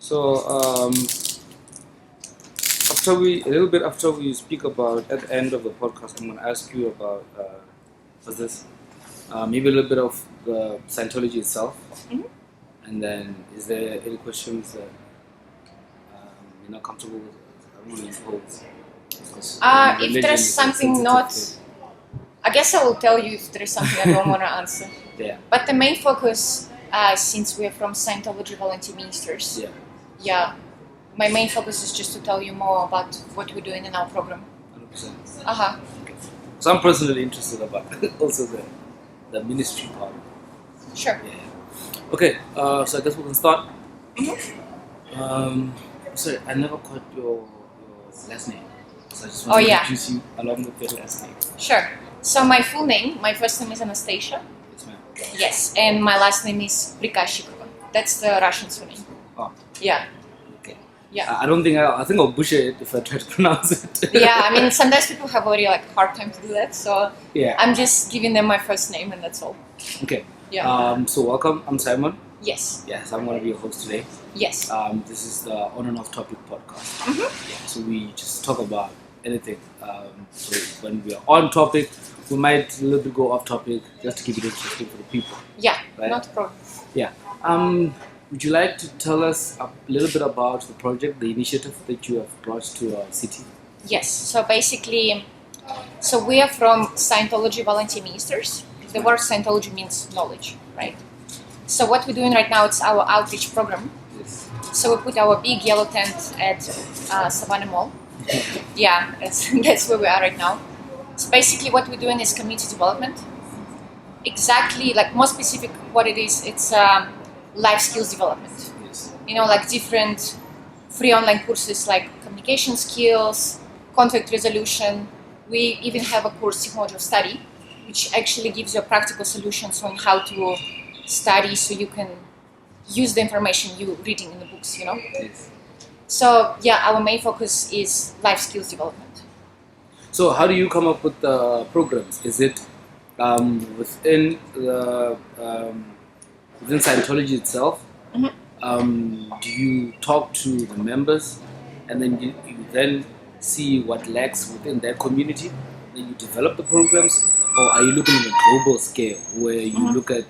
So after we speak about at the end of the podcast, I'm going to ask you about what's this? Maybe a little bit of the Scientology itself, and then is there any questions that you're not comfortable with? I don't want to impose. If there's something not, I guess I will tell you if there is something I don't want to answer. Yeah. But the main focus, since we're from Scientology Volunteer Ministers, my main focus is just to tell you more about what we're doing in our program. 100%. Okay. So I'm personally interested about also the ministry part. Sure. Yeah. Okay. So I guess we can start. Sorry, I never caught your last name. So I just want to introduce you along with your last name. Sure. So my full name, my first name is Anastasia. Yes, ma'am. Yes, and my last name is Prikashikova. That's the Russian surname. Oh. Yeah. Okay. Yeah. I don't think I think I'll butcher it if I try to pronounce it. Yeah, I mean sometimes people have a really hard time to do that, so yeah. I'm just giving them my first name and that's all. Okay. Yeah. So welcome. I'm Simon. Yes. Yes, I'm going to be your host today. Yes. This is the On and Off Topic podcast. Yeah, so we just talk about anything. So when we are on topic, we might a little bit go off topic just to keep it interesting for the people. Yeah, right? not a problem. Yeah. Would you like to tell us a little bit about the project, the initiative that you have brought to our city? Yes. So basically, we are from Scientology Volunteer Ministers. The word Scientology means knowledge, right? So what we're doing right now, it's our outreach program. Yes. So we put our big yellow tent at Savannah Mall. Yeah, that's where we are right now. So basically what we're doing is community development. Exactly, more specific what it is, it's life skills development. Yes. Different free online courses like communication skills, conflict resolution. We even have a course, Technology of Study, which actually gives you practical solutions on how to study so you can use the information you're reading in the books, Yes. So our main focus is life skills development. So how do you come up with the programs? Is it within Scientology itself? Do you talk to the members and then you then see what lacks within their community, then you develop the programs, or are you looking at a global scale where you look at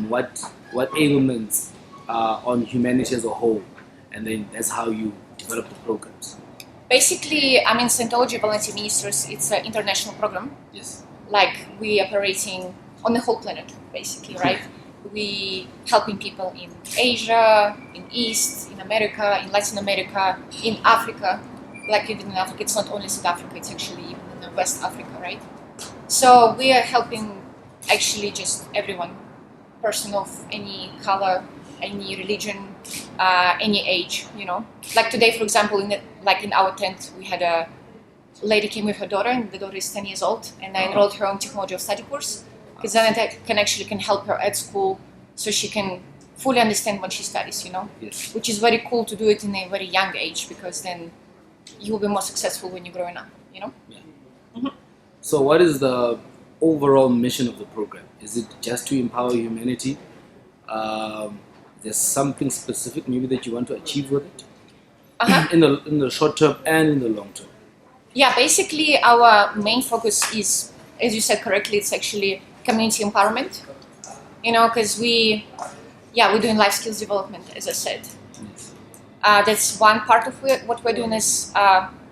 what ailments on humanity as a whole, and then that's how you develop the programs? Basically, Scientology Volunteer Ministers, it's an international program. Yes. We operating on the whole planet, basically, right? We helping people in Asia, in East, in America, in Latin America, in Africa. Even in Africa, it's not only South Africa, it's actually even in West Africa, right? So we are helping actually just everyone, person of any color, any religion, any age, today, for example, in our tent, we had a lady came with her daughter, and the daughter is 10 years old, and I enrolled her on Technology of Study course, because then it can help her at school so she can fully understand what she studies, Yes. Which is very cool to do it in a very young age, because then you will be more successful when you're growing up, Yeah. So what is the overall mission of the program? Is it just to empower humanity? There's something specific maybe that you want to achieve with it? In the short term and in the long term? Yeah, basically our main focus is, as you said correctly, it's actually community empowerment. Because we're doing life skills development, as I said. Yes. That's one part of what we're doing as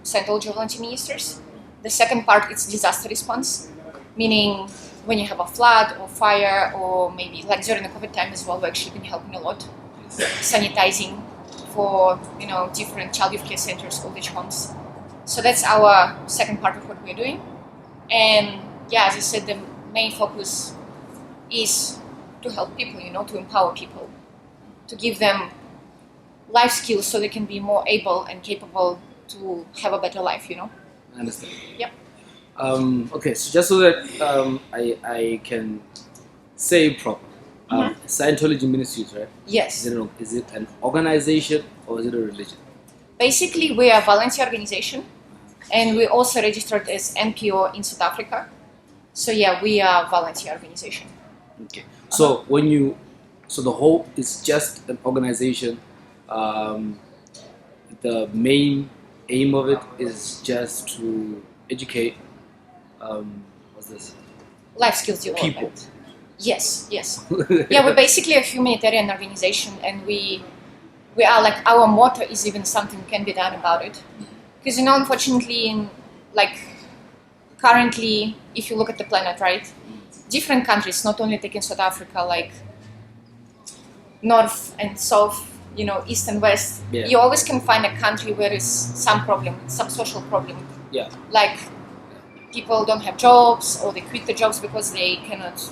Scientology Volunteer Ministers. The second part is disaster response, meaning when you have a flood or fire, or maybe during the COVID time as well, we've actually been helping a lot. Sanitizing for different child youth care centers, old age homes. So that's our second part of what we're doing. And as I said, the main focus is to help people, to empower people, to give them life skills so they can be more able and capable to have a better life, I understand. Yep. Okay, so just so that I can say properly, Scientology Ministries, right? Yes. Is it an organization or is it a religion? Basically, we are a volunteer organization, and we're also registered as NPO in South Africa. So we are a volunteer organization. Okay. So so the whole is just an organization Um, the main aim of it is just to educate. What's this? Life skills development. People. Yes. Yeah, we're basically a humanitarian organization, and we are like, our motto is even something can be done about it. Because unfortunately, currently, if you look at the planet, right, different countries, not only taking South Africa, like north and south, east and west, you always can find a country where is some problem, some social problem. Yeah. Like people don't have jobs, or they quit the jobs because they cannot,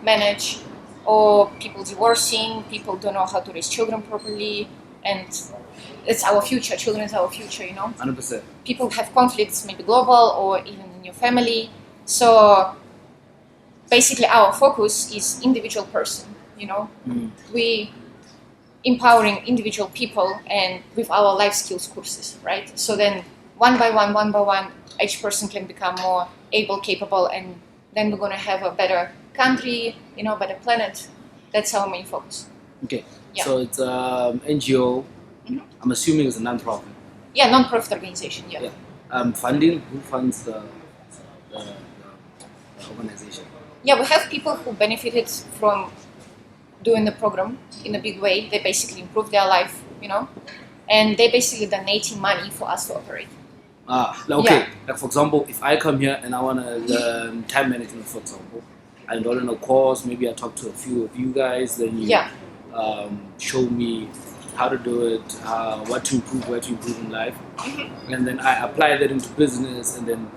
manage, or people divorcing, people don't know how to raise children properly, and it's our future. Children is our future, 100%. People have conflicts, maybe global or even in your family. So basically, our focus is individual person. We empowering individual people, and with our life skills courses, right? So then, one by one, each person can become more able, capable, and then we're gonna have a better country, better planet. That's our main focus. Okay. Yeah. So it's NGO. Mm-hmm. I'm assuming it's a non-profit. Yeah, non-profit organization. Yeah. Funding. Who funds the organization? Yeah, we have people who benefited from doing the program in a big way. They basically improve their life, and they basically donating money for us to operate. Okay. Yeah. Like for example, if I come here and I want to learn time management, for example, I enroll in a course, maybe I talk to a few of you guys, then you show me how to do it, what to improve, where to improve in life, and then I apply that into business, and then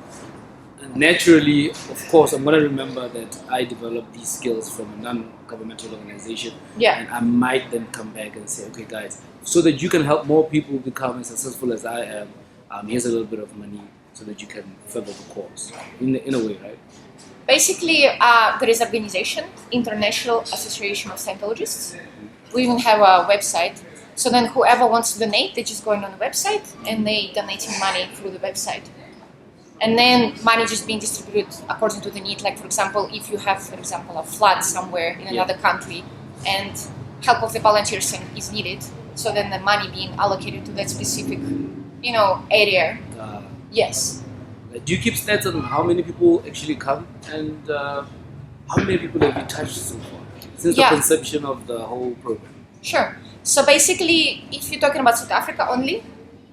naturally, of course, I'm going to remember that I developed these skills from a non-governmental organization, and I might then come back and say, okay guys, so that you can help more people become as successful as I am, here's a little bit of money so that you can further the course, in a way, right? Basically, there is organization, International Association of Scientologists. We even have a website. So then whoever wants to donate, they just go on the website and they donating money through the website. And then money just being distributed according to the need. Like, for example, if you have, for example, a flood somewhere in another country and help of the volunteers is needed, so then the money being allocated to that specific, area. Yes. Do you keep stats on how many people actually come, and how many people have you touched so far since the conception of the whole program? Sure. So basically, if you're talking about South Africa only,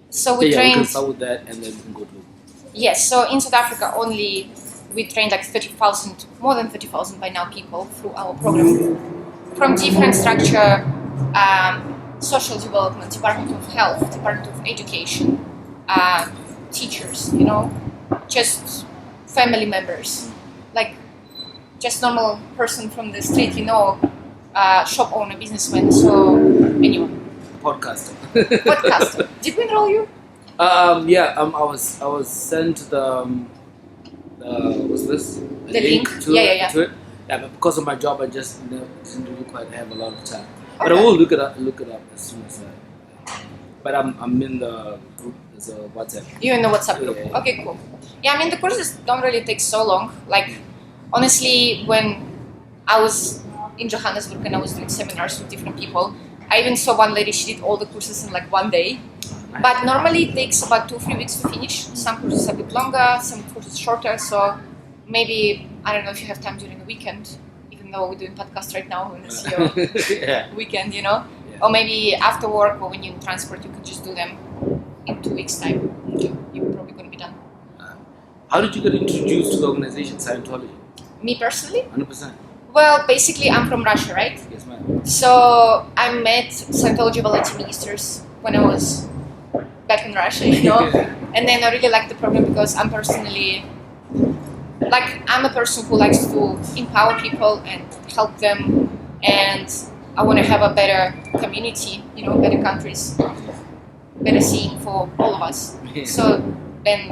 so we trained. We can start with that, and then we can go to. Yes. So in South Africa only, we trained like 30,000, more than 30,000 by now people through our program, from different structure, social development, Department of Health, Department of Education, teachers, just family members, like just normal person from the street, shop owner, businessman, so anyone. Podcaster. Did we enroll you? I was sent the what's this? The link to it. Yeah, but because of my job, I just didn't really quite have a lot of time. Okay. But I will look it up as soon as But I'm in the group. There's a WhatsApp. You're in the WhatsApp group. Yeah. Okay, cool. Yeah, the courses don't really take so long. Like, honestly, when I was in Johannesburg and I was doing seminars with different people, I even saw one lady, she did all the courses in like one day. But normally it takes about 2-3 weeks to finish. Some courses a bit longer, some courses shorter. So maybe, I don't know if you have time during the weekend, even though we're doing podcast right now, when it's your weekend, Yeah. Or maybe after work or when you're in transport, you can just do them in 2 weeks' time. You're probably going to be done. How did you get introduced to the organization Scientology? Me personally? 100%. Well, basically, I'm from Russia, right? Yes, ma'am. So I met Scientology Volunteer Ministers when I was back in Russia, And then I really like the program because I'm personally, I'm a person who likes to empower people and help them, and I want to have a better community, better countries, better seeing for all of us. So then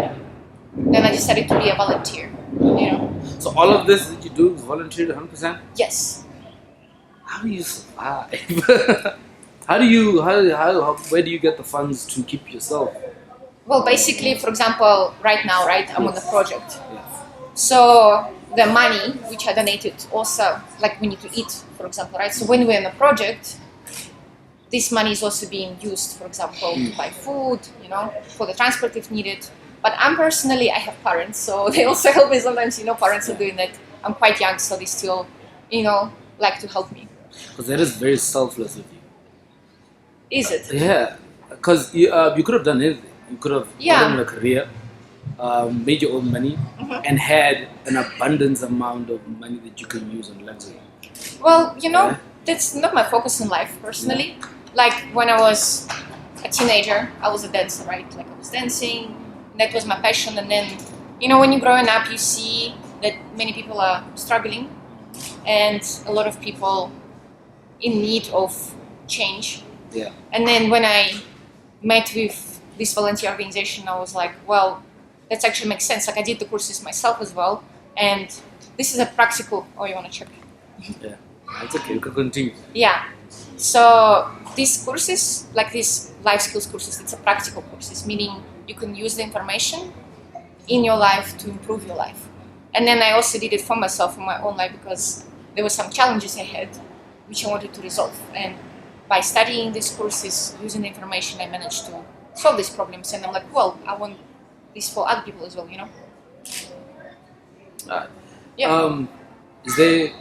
I decided to be a volunteer, So all of this that you do is volunteer 100%? Yes. How do you survive? Where do you get the funds to keep yourself? Well, basically, for example, right now, I'm on the project. Yeah. So the money which I donated also, we need to eat, for example, right? So when we're in the project, this money is also being used, for example, to buy food, for the transport if needed. But I have parents, so they also help me sometimes. Parents are doing that. I'm quite young, so they still, like to help me. Because that is very selfless of you. Is it? Yeah, because you could have done anything. You could have gotten a career, made your own money, and had an abundance amount of money that you can use on luxury. Well, that's not my focus in life, personally. Yeah. Like, when I was a teenager, I was a dancer, right? Like, I was dancing, that was my passion. And then, when you're growing up, you see that many people are struggling and a lot of people in need of change. Yeah. And then when I met with this volunteer organization, I was like, well, that actually makes sense. Like, I did the courses myself as well. And this is a practical... Oh, you want to check? Yeah. It's okay, you can continue. Yeah. So these courses, like these life skills courses, it's a practical courses, meaning you can use the information in your life to improve your life. And then I also did it for myself in my own life because there were some challenges I had which I wanted to resolve. And by studying these courses, using the information, I managed to solve these problems. And I'm like, well, I want this for other people as well, Yeah. Is there...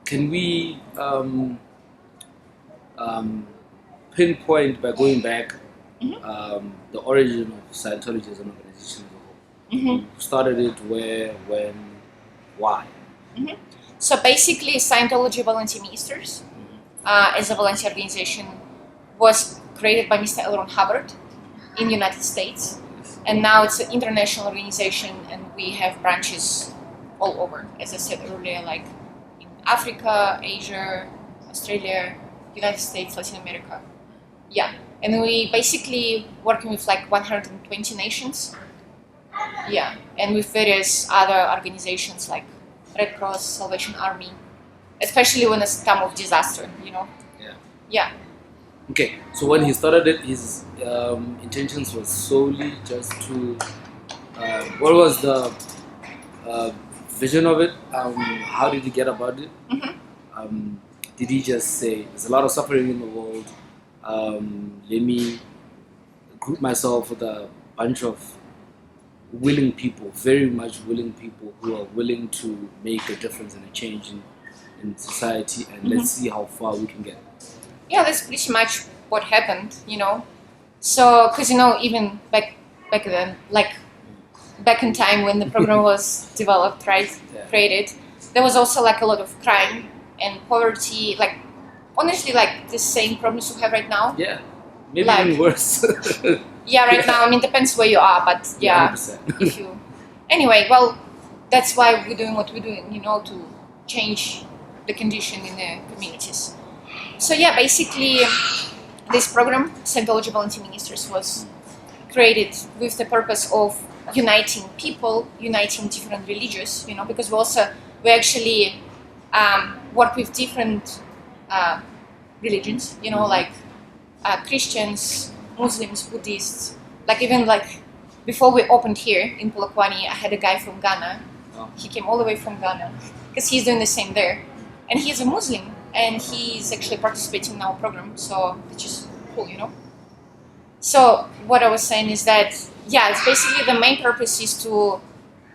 Can we pinpoint, by going back, the origin of Scientology as an organization as a whole? Who started it, where, when, why? So basically, Scientology Volunteer Ministers, as a volunteer organization, was created by Mr. Hubbard in the United States. And now it's an international organization, and we have branches all over, as I said earlier, like Africa, Asia, Australia, United States, Latin America. Yeah. And we basically working with like 120 nations. Yeah. And with various other organizations like Red Cross, Salvation Army, especially when it's time of disaster, Yeah. Yeah. Okay. So when he started it, his intentions was solely just to... what was the... vision of it? How did he get about it? Did he just say, there's a lot of suffering in the world, let me group myself with a bunch of willing people, very much willing people who are willing to make a difference and a change in society, and let's see how far we can get? Yeah, that's pretty much what happened, So, because, even back then, like, back in time when the program was developed, right, created, there was also like a lot of crime and poverty, like honestly like the same problems we have right now. Yeah, maybe like, even worse. Yeah, right now, I mean, depends where you are, but yeah, 100%. if you... Anyway, well, that's why we're doing what we're doing, to change the condition in the communities. So yeah, basically this program, Scientology Volunteer Ministers, was created with the purpose of uniting people, uniting different religions, because we actually work with different religions, like Christians, Muslims, Buddhists, like even like before we opened here in Polokwane, I had a guy from Ghana. He came all the way from Ghana because he's doing the same there, and he's a Muslim and he's actually participating in our program, so it's just cool, So what I was saying is that, yeah, it's basically the main purpose is to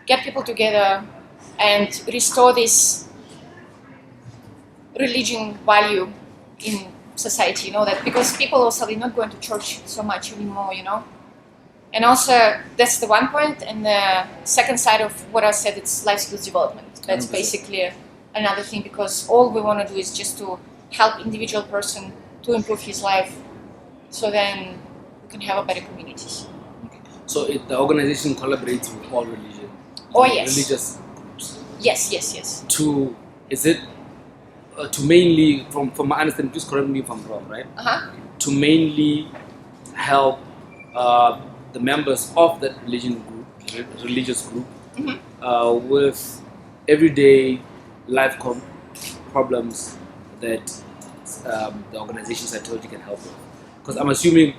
get people together and restore this religion value in society, that because people also are not going to church so much anymore, And also, that's the one point, and the second side of what I said, it's life skills development. That's basically another thing, because all we want to do is just to help individual person to improve his life, so then can have a better communities. Okay. So the organization collaborates with all religions? Oh, yes. Religious groups? Yes. To mainly, from my understanding, please correct me if I'm wrong, right? To mainly help the members of that religious group with everyday life problems that the organization Scientology can help with. Because I'm assuming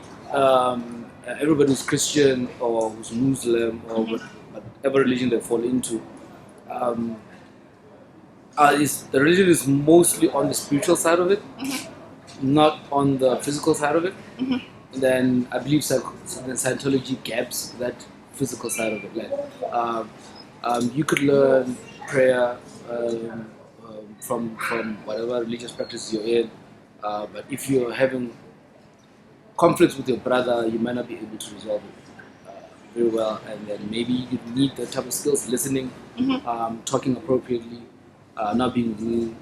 everybody who's Christian or who's Muslim or whatever religion they fall into, the religion is mostly on the spiritual side of it, not on the physical side of it. Then I believe Scientology gaps that physical side of it. Like you could learn prayer from whatever religious practice you're in, but if you're having conflicts with your brother, you might not be able to resolve it very well, and then maybe you need that type of skills: listening, talking appropriately, not being rude,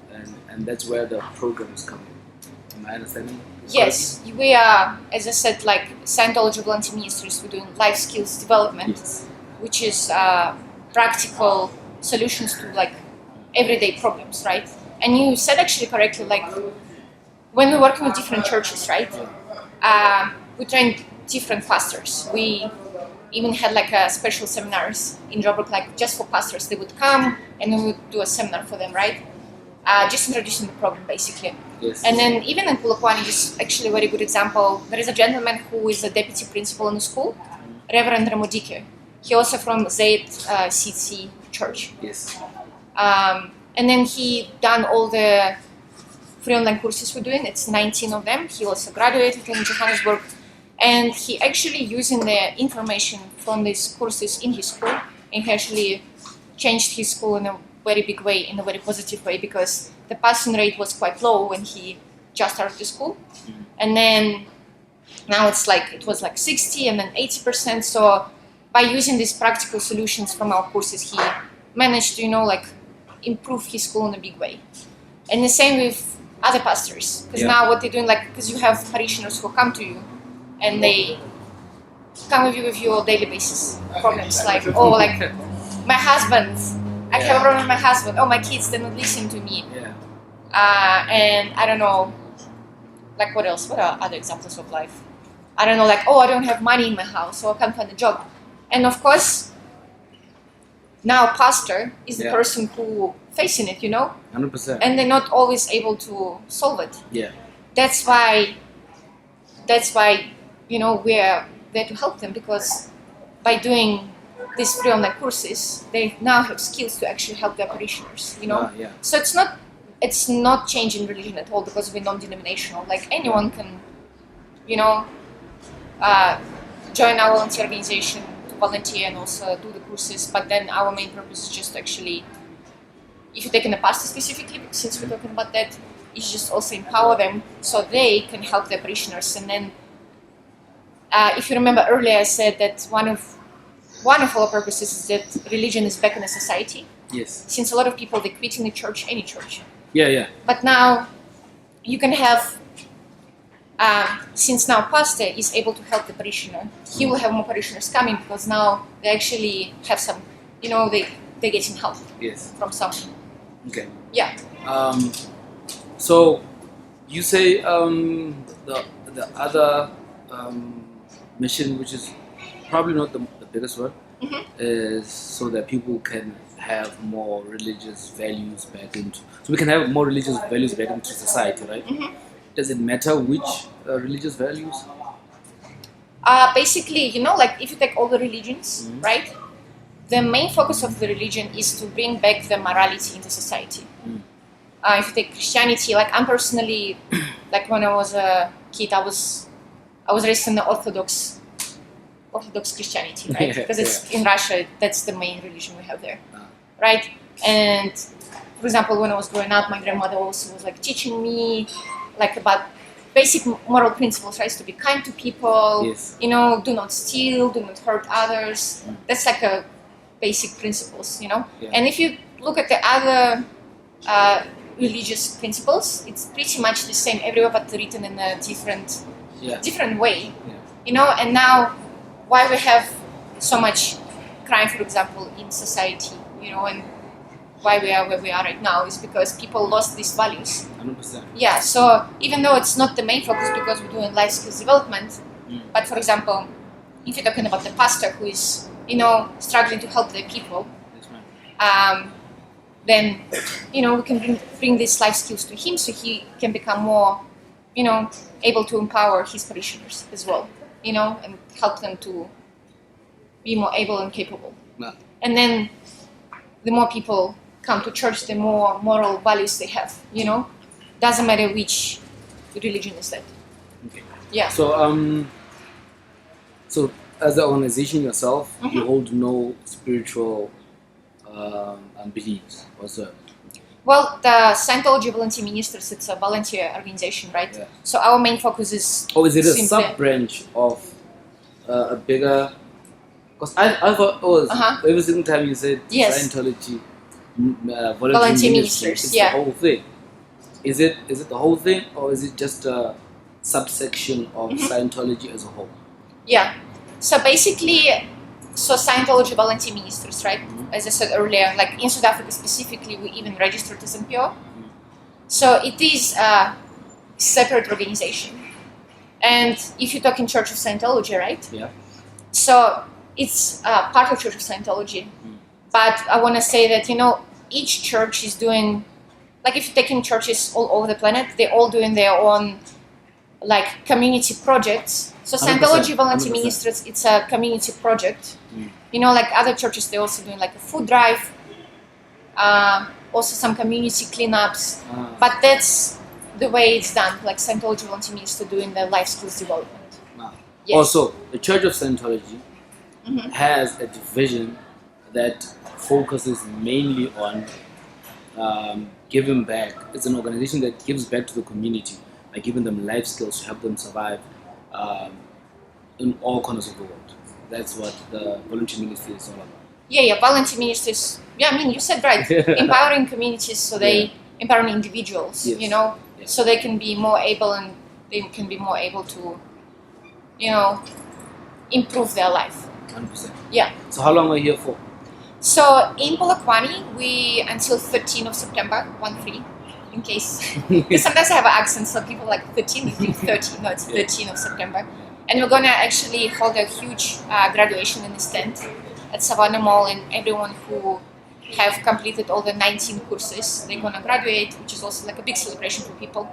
and that's where the programs come in. Am I understanding? Yes, we are, as I said, like Scientology Volunteer Ministers. We're doing life skills development, which is practical solutions to like everyday problems, right? And you said actually correctly, like when we're working with different churches, right? We train different pastors. We even had like a special seminars in Joburg, like just for pastors. They would come and we would do a seminar for them, right? Just introducing the program basically. Yes. And then even in Polokwane is actually a very good example. There is a gentleman who is a deputy principal in the school, Reverend Ramodike. He also from ZCC Church. Yes. And then he done all the free online courses we're doing. It's 19 of them. He also graduated in Johannesburg. And he actually using the information from these courses in his school, and he actually changed his school in a very big way, in a very positive way, because the passing rate was quite low when he just started the school. And then now it was like 60 and then 80%. So by using these practical solutions from our courses, he managed to, like improve his school in a big way. And the same with other pastors, because now what they're doing, like, because you have parishioners who come to you and they come with you on a daily basis problems, like, oh, like my husband, I have a problem with my husband, oh, my kids, they're not listening to me. And I don't know, like what else? What are other examples of life? I don't know, like, oh, I don't have money in my house, so I can't find a job. And of course, now pastor is the person who facing it, 100%. And they're not always able to solve it. Yeah. That's why, we're there to help them, because by doing these free online courses, they now have skills to actually help their parishioners, So it's not changing religion at all, because we're non-denominational. Like anyone can, join our volunteer organization to volunteer and also do the courses. But then our main purpose is just actually, if you're taking a pastor specifically, since we're talking about that, is just also empower them so they can help their parishioners. And then, if you remember earlier, I said that one of our purposes is that religion is back in the society. Yes. Since a lot of people, they quit in the church, any church. Yeah. But now you can have, since now pastor is able to help the parishioner, he will have more parishioners coming, because now they actually have some, they're getting help from someone. Okay. Yeah. So you say the other mission, which is probably not the biggest one, is so that people can have more religious values back into. So we can have more religious values back into society, right? Does it matter which religious values? Basically, like if you take all the religions, right? The main focus of the religion is to bring back the morality into society. If you take Christianity, like I'm personally, like when I was a kid, I was raised in the Orthodox Christianity, right? Because it's in Russia, that's the main religion we have there, right? And for example, when I was growing up, my grandmother also was like teaching me like about basic moral principles, right? To be kind to people, do not steal, do not hurt others. That's like a basic principles, And if you look at the other religious principles, it's pretty much the same everywhere, but written in a different way, And now, why we have so much crime, for example, in society, and why we are where we are right now is because people lost these values. 100%. Yeah. So even though it's not the main focus, because we're doing life skills development, but for example, if you're talking about the pastor who is struggling to help the people, then we can bring these life skills to him, so he can become more able to empower his parishioners as well, and help them to be more able and capable. And then the more people come to church, the more moral values they have, Doesn't matter which religion is that. Okay. Yeah. So as an organization yourself, you hold no spiritual beliefs whatsoever. Well, the Scientology Volunteer Ministers, it's a volunteer organization, right? Yeah. So our main focus is... Or is it a sub-branch of a bigger... Because I thought it was every single time you said Scientology Volunteer Ministers, it's the whole thing. Is it the whole thing, or is it just a subsection of Scientology as a whole? Yeah. So basically, Scientology Volunteer Ministers, right? As I said earlier, like in South Africa specifically, we even registered as NPO. So it is a separate organization. And if you talk in Church of Scientology, right? Yeah. So it's part of Church of Scientology. But I want to say that, each church is doing, like if you're taking churches all over the planet, they're all doing their own like community projects. So Scientology Volunteer Ministers, it's a community project. Like other churches, they're also doing like a food drive, also some community cleanups. But that's the way it's done, like Scientology Volunteer Ministers doing the life skills development. Yes. Also, the Church of Scientology has a division that focuses mainly on giving back. It's an organization that gives back to the community by giving them life skills to help them survive in all corners of the world. That's what the volunteer ministry is all about. Yeah, volunteer ministries. Yeah, I mean, you said right. Empowering communities, so they empowering individuals, so they can be more able and they can be more able to, improve their life. 100%. Yeah. So how long are you here for? So in Polokwane, we until 13th of September, 1-3, in case. Because sometimes I have an accent, so people like 13, 13, no, it's 13th of September. And we're gonna actually hold a huge graduation in this tent at Savannah Mall, and everyone who have completed all the 19 courses, they're gonna graduate, which is also like a big celebration for people.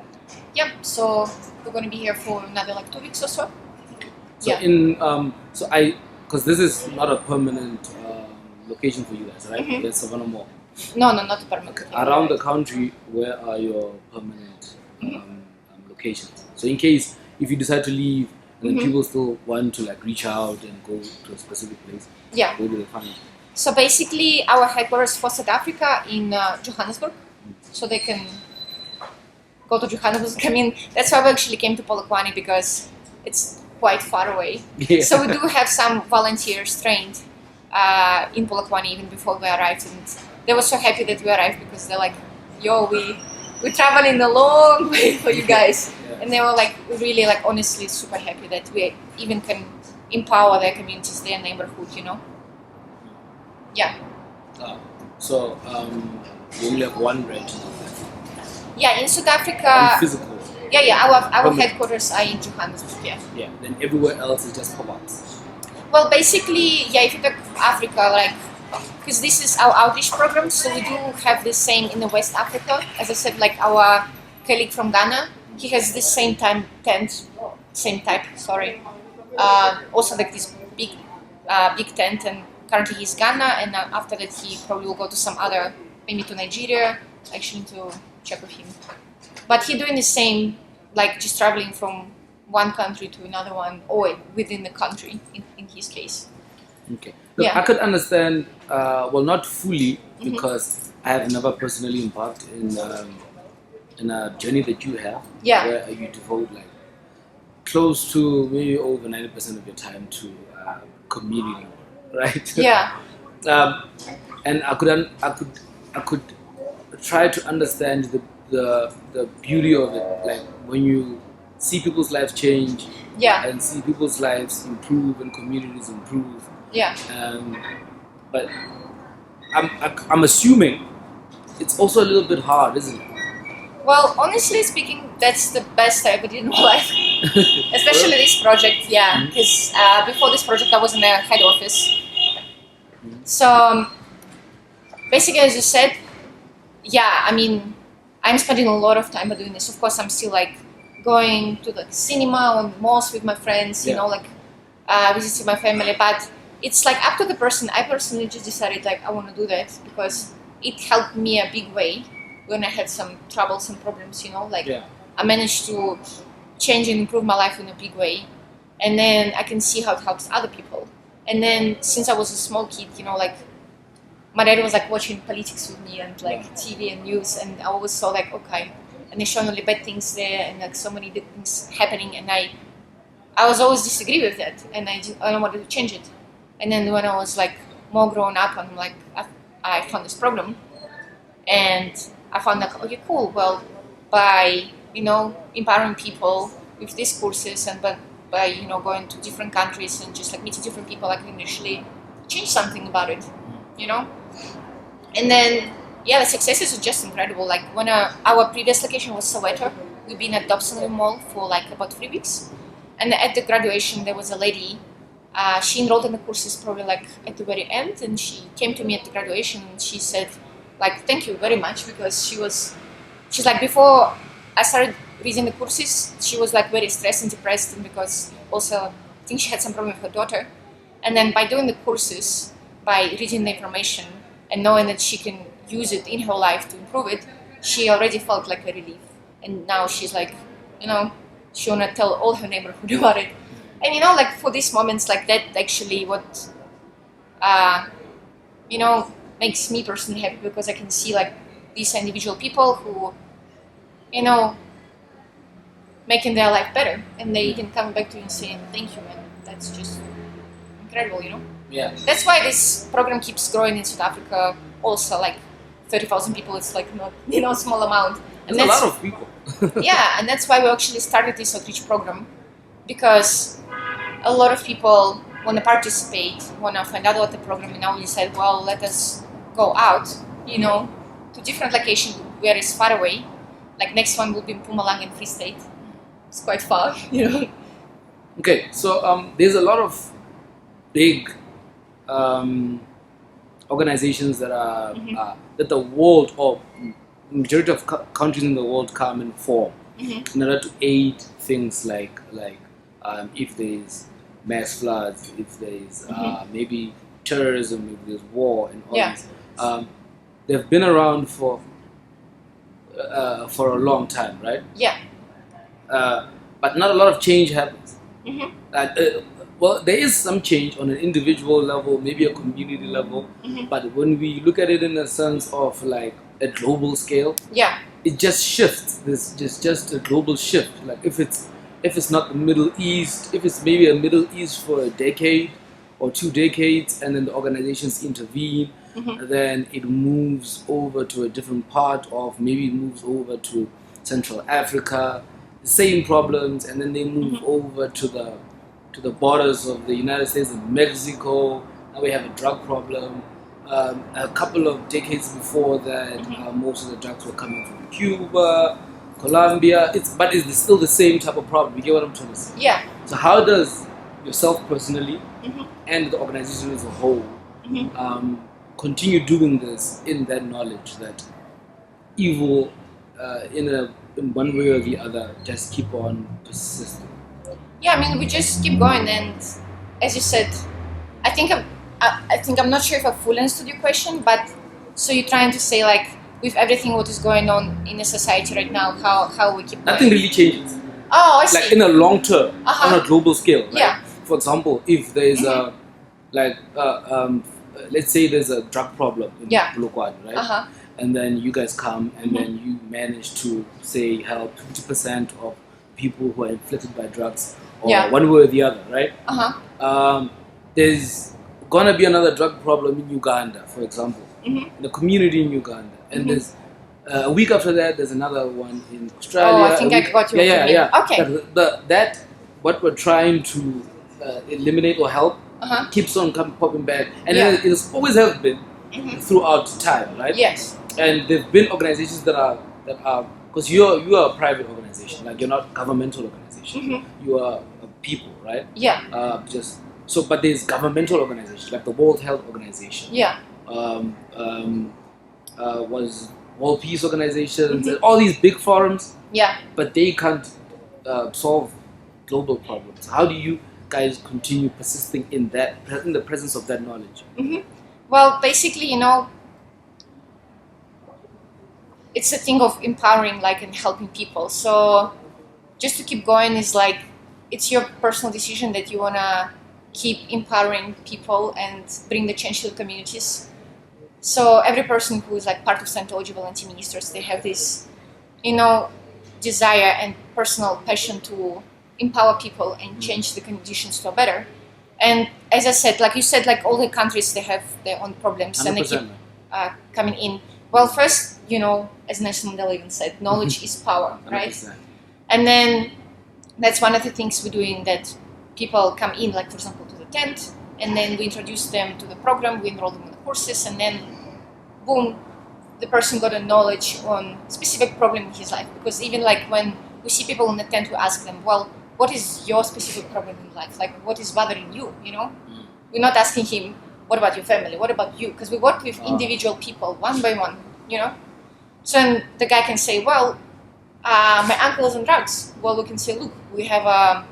Yeah, so we're gonna be here for another like 2 weeks or so. So because this is not a permanent location for you guys, right? There's Savannah Mall. No, not permanent. Around the country, where are your permanent locations? So in case if you decide to leave, and then people still want to like reach out and go to a specific place, where do they find you? So basically, our headquarters for South Africa in Johannesburg, so they can go to Johannesburg. I mean, that's why we actually came to Polokwane, because it's quite far away. Yeah. So we do have some volunteers trained in Polokwane even before we arrived, and they were so happy that we arrived, because they're like, "Yo, we're traveling a long way for you guys." And they were like really like honestly super happy that we even can empower their communities, their neighborhood, Yeah. So you only have one branch now. Yeah, in South Africa. And physical. Yeah. Our headquarters are in Johannesburg. Yeah. Then everywhere else is just pop-ups. Well, basically, if you take Africa, like, because this is our outreach program, so we do have the same in the West Africa. As I said, like our colleague from Ghana, he has this same type. Also like this big tent, and currently he's Ghana, and after that he probably will go to some other, maybe to Nigeria. I actually need to check with him. But he's doing the same, like just traveling from one country to another one, or within the country in his case. Okay. Look, I could understand, well, not fully, because I have never personally embarked in a journey that you have, where you devote like close to maybe over 90% of your time to community, right? Yeah. And I could try to understand the beauty of it, like when you see people's lives change, and see people's lives improve and communities improve. Yeah. But I'm assuming it's also a little bit hard, isn't it? Well, honestly speaking, that's the best I ever did in my life. Especially this project, because before this project I was in the head office. So basically, as you said, I mean, I'm spending a lot of time doing this. Of course, I'm still like going to the cinema or malls with my friends, like visiting my family, but it's like up to the person. I personally just decided like I want to do that because it helped me a big way when I had some troubles and problems, I managed to change and improve my life in a big way. And then I can see how it helps other people. And then since I was a small kid, like my dad was like watching politics with me and like TV and news, and I always saw like, okay, and they showing only bad things there and like so many good things happening, and I was always disagree with that, and I don't want to change it. And then when I was like more grown up, and like I found this program, and I found like, okay, cool. Well, by empowering people with these courses, and by going to different countries and just like meeting different people, I can actually change something about it, And then the successes are just incredible. Like when our previous location was Soweto, we've been at Dobson Mall for like about 3 weeks, and at the graduation there was a lady. She enrolled in the courses probably like at the very end, and she came to me at the graduation and she said like, thank you very much, because she's like, before I started reading the courses, she was like very stressed and depressed, and because also I think she had some problem with her daughter. And then by doing the courses, by reading the information and knowing that she can use it in her life to improve it, she already felt like a relief. And now she's like, she wanna tell all her neighborhood about it. And like for these moments like that, actually what makes me personally happy, because I can see like these individual people who making their life better, and they can come back to you and say thank you, and that's just incredible. Yeah. That's why this program keeps growing in South Africa. Also, like 30,000 people, it's like not small amount. And that's a lot of people. Yeah, and that's why we actually started this outreach program, because a lot of people want to participate, want to find out about the program, and now we said, well, let us go out, to different locations where it's far away. Like next one will be in Mpumalanga in Free State. It's quite far, Okay, so there's a lot of big organizations that are that the world, or majority of countries in the world, come and form in order to aid things like if there's mass floods, if there's maybe terrorism, if there's war, and all this. They've been around for a long time, right? Yeah. But not a lot of change happens. Well, there is some change on an individual level, maybe a community level, but when we look at it in a sense of like a global scale, it just shifts. There's just a global shift. Like if it's not the Middle East, if it's maybe a Middle East for a decade or 2 decades, and then the organizations intervene, then it moves over to a different part of, maybe it moves over to Central Africa, the same problems, and then they move over to the borders of the United States and Mexico. Now we have a drug problem. A couple of decades before that, most of the drugs were coming from Cuba, Colombia. But it's still the same type of problem. You get what I'm trying to say? Yeah. So how does yourself personally and the organization as a whole continue doing this in that knowledge that evil, in one way or the other, just keep on persisting? Yeah, I mean, we just keep going, and as you said, I think I'm not sure if I fully understood your question, but so you're trying to say like, with everything what is going on in the society right now, how we keep going? Nothing really changes. Oh, I see. Like in a long term, on a global scale. Right? Yeah. For example, if there is a let's say there's a drug problem in Bulukwane, right? And then you guys come and then you manage to say help 50% of people who are inflicted by drugs, or one way or the other, right? There's gonna be another drug problem in Uganda, for example, in the community in Uganda, and there's a week after that there's another one in Australia. Oh, I think I got you. Yeah. Okay. That what we're trying to eliminate or help keeps on popping back, and it has always have been throughout time, right? Yes. And there've been organizations that are because you are a private organization, like you're not a governmental organization. You are a people, right? Yeah. But there's governmental organizations like the World Health Organization. Yeah. Was World Peace Organizations, and all these big forums. Yeah. But they can't solve global problems. How do you guys continue persisting in the presence of that knowledge? Well, basically, it's a thing of empowering, like, and helping people. So just to keep going is like, it's your personal decision that you wanna keep empowering people and bring the change to the communities. So every person who is like part of Scientology Volunteer Ministers, they have this, desire and personal passion to empower people and change the conditions to a better. And as I said, like you said, like all the countries, they have their own problems and they keep coming in. Well, first, as Nelson Mandela even said, knowledge is power, right? 100%. And then that's one of the things we're doing, that people come in, like for example, to the tent, and then we introduce them to the program, we enroll them in the courses, and then boom, the person got a knowledge on specific problem in his life. Because even like when we see people in the tent, we ask them, well, what is your specific problem in life? Like, what is bothering you, We're not asking him, what about your family? What about you? Because we work with individual people, one by one, So then the guy can say, well, my uncle is on drugs. Well, we can say, look, we have a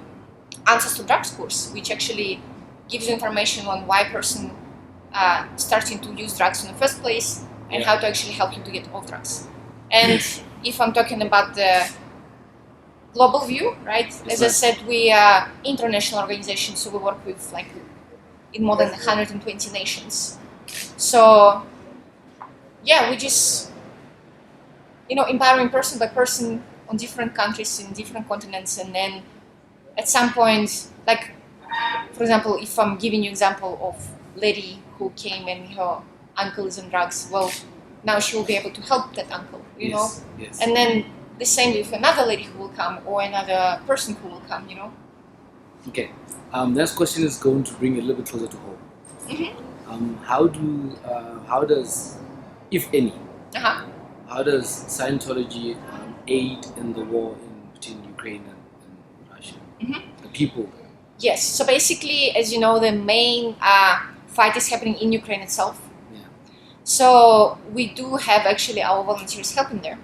Answers to Drugs course, which actually gives you information on why a person starting to use drugs in the first place, and how to actually help him to get off drugs. And if I'm talking about the global view, right? As I said, we are international organization, so we work with like in more than 120 nations. So yeah, we just empowering person by person on different countries in different continents, and then at some point, like for example, if I'm giving you example of lady who came and her uncle is on drugs, well, now she will be able to help that uncle, Yes. And then the same with another lady who will come, or another person who will come, Okay. Next question is going to bring it a little bit closer to home. How does, if any, how does Scientology aid in the war between Ukraine and Russia? The people. Yes. So basically, as you know, the main fight is happening in Ukraine itself. So we do have actually our volunteers helping there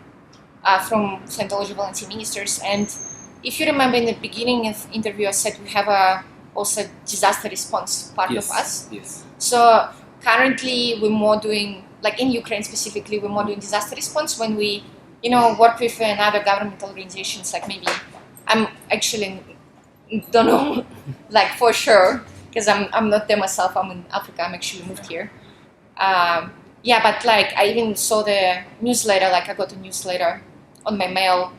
from Scientology Volunteer Ministers. And if you remember in the beginning of the interview, I said we have also disaster response part of us. Yes. So currently we're more doing, like in Ukraine specifically, we're more doing disaster response when we, work with another governmental organizations, like maybe, I'm actually don't know, like for sure, because I'm not there myself, I'm in Africa, I'm actually moved here. But like I even saw the newsletter, like I got a newsletter on my mail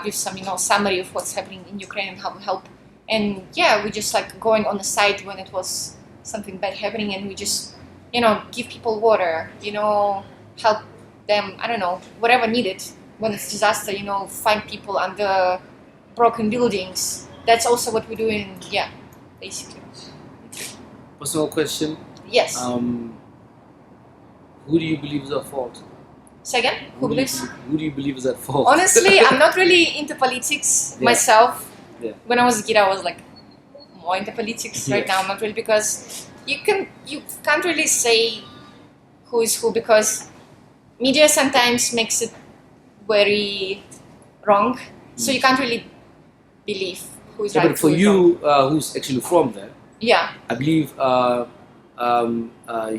with some, summary of what's happening in Ukraine and how we help. And we just like going on the site when it was something bad happening, and we just, give people water, help them, I don't know, whatever needed when it's disaster, find people under broken buildings. That's also what we're doing, basically. Personal question. Yes. Who do you believe is at fault? Say again? Who do you believe is at fault? Honestly, I'm not really into politics myself. Yeah. When I was a kid, I was like more into politics. Right now, I'm not really, because you can't really say who is who, because media sometimes makes it very wrong. So you can't really believe who is right. But for you, who's actually from there, I believe